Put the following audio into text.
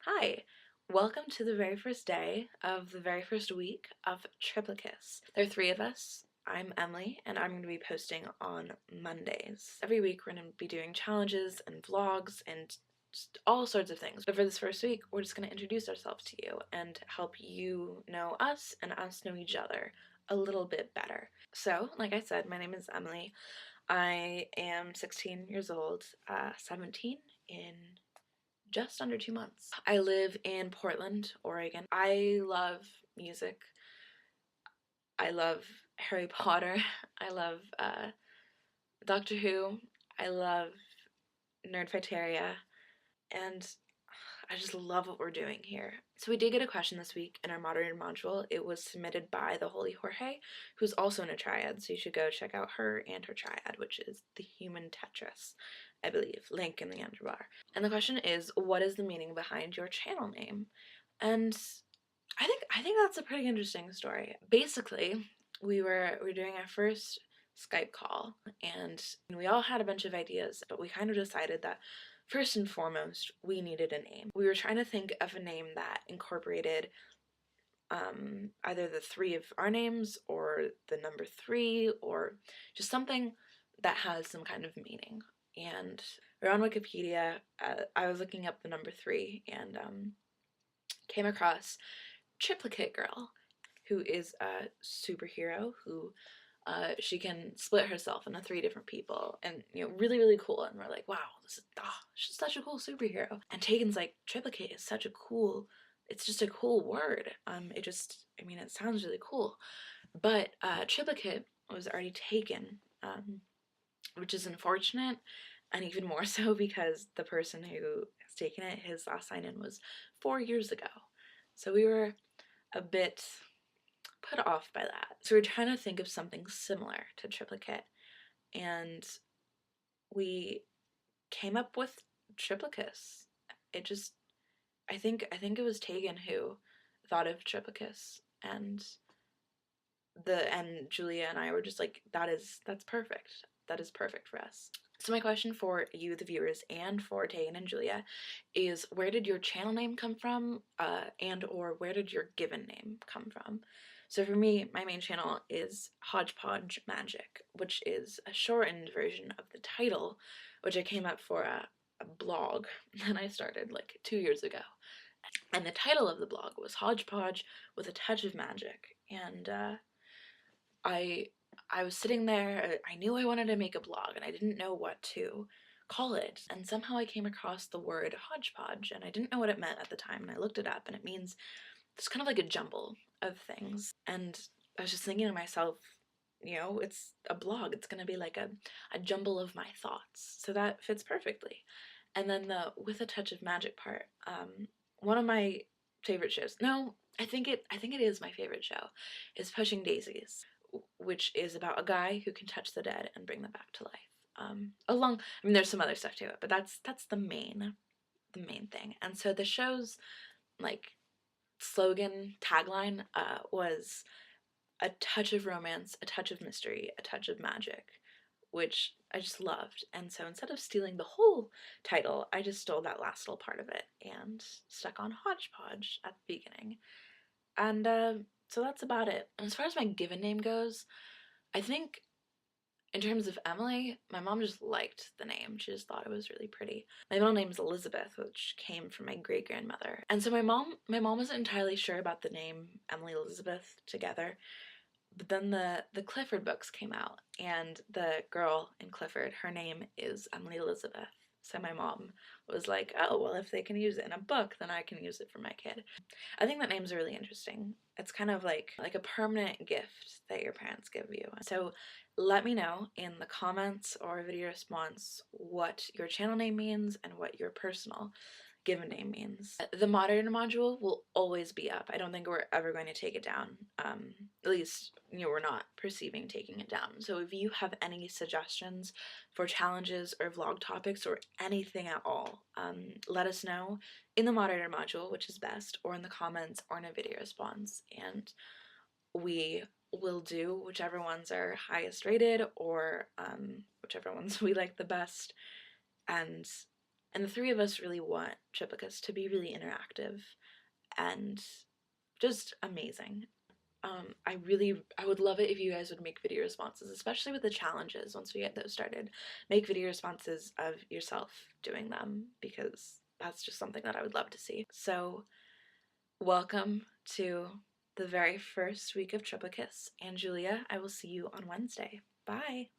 Hi, welcome to the very first day of the very first week of Triplicous. There are three of us. I'm Emily, and I'm going to be posting on Mondays. Every week we're going to be doing challenges and vlogs and just all sorts of things. But for this first week, we're just going to introduce ourselves to you and help you know us and us know each other a little bit better. So, like I said, my name is Emily. I am 16 years old, 17 in just under 2 months. I live in Portland, Oregon. I love music. I love Harry Potter. I love Doctor Who. I love Nerdfighteria. And I just love what we're doing here. So we did get a question this week in our moderator module. It was submitted by the Holy Jorge, who's also in a triad, so you should go check out her and her triad, which is the human Tetris, I believe. Link in the underbar. And the question is, what is the meaning behind your channel name? And I think that's a pretty interesting story. Basically, we were doing our first Skype call, and we all had a bunch of ideas, but we kind of decided that first and foremost, we needed a name. We were trying to think of a name that incorporated either the three of our names or the number three, or just something that has some kind of meaning. And we're on Wikipedia. I was looking up the number three and came across Triplicate Girl, who is a superhero who she can split herself into three different people, and really cool. And we're like, wow, this is she's such a cool superhero. And Tegan's like, triplicate is such a cool, it's just a cool word. It sounds really cool. But triplicate was already taken, which is unfortunate, and even more so because the person who has taken it, his last sign-in was 4 years ago. So we were a bit put off by that. So we're trying to think of something similar to triplicate, and we came up with Triplicous. I think it was Tegan who thought of Triplicous, and Julia and I were just like, that's perfect. That is perfect for us. So my question for you, the viewers, and for Tegan and Julia is, where did your channel name come from, and or where did your given name come from? So for me, my main channel is Hodgepodge Magic, which is a shortened version of the title, which I came up for a blog that I started like 2 years ago. And the title of the blog was Hodgepodge with a Touch of Magic. And I was sitting there, I knew I wanted to make a blog and I didn't know what to call it, and somehow I came across the word hodgepodge, and I didn't know what it meant at the time, and I looked it up, and it means it's kind of like a jumble of things. And I was just thinking to myself, it's a blog, it's gonna be like a jumble of my thoughts, so that fits perfectly. And then the with a touch of magic part, one of my favorite shows, no, I think it is my favorite show, is Pushing Daisies, which is about a guy who can touch the dead and bring them back to life. There's some other stuff to it, but that's the main thing. And so the show's like slogan tagline was a touch of romance, a touch of mystery, a touch of magic, which I just loved. And so instead of stealing the whole title, I just stole that last little part of it and stuck on hodgepodge at the beginning. And so that's about it. And as far as my given name goes, I think in terms of Emily, my mom just liked the name. She just thought it was really pretty. My middle name is Elizabeth, which came from my great-grandmother. And so my mom wasn't entirely sure about the name Emily Elizabeth together. But then the Clifford books came out, and the girl in Clifford, her name is Emily Elizabeth. So my mom was like, oh, well, if they can use it in a book, then I can use it for my kid. I think that name's really interesting. It's kind of like a permanent gift that your parents give you. So let me know in the comments or video response what your channel name means and what your personal given name means. The moderator module will always be up. I don't think we're ever going to take it down. At least, we're not perceiving taking it down. So if you have any suggestions for challenges or vlog topics or anything at all, let us know in the moderator module, which is best, or in the comments or in a video response, and we will do whichever ones are highest rated or whichever ones we like the best. And And the three of us really want Triplicous to be really interactive and just amazing. I would love it if you guys would make video responses, especially with the challenges. Once we get those started, make video responses of yourself doing them, because that's just something that I would love to see. So welcome to the very first week of Triplicous, and Julia, I will see you on Wednesday. Bye!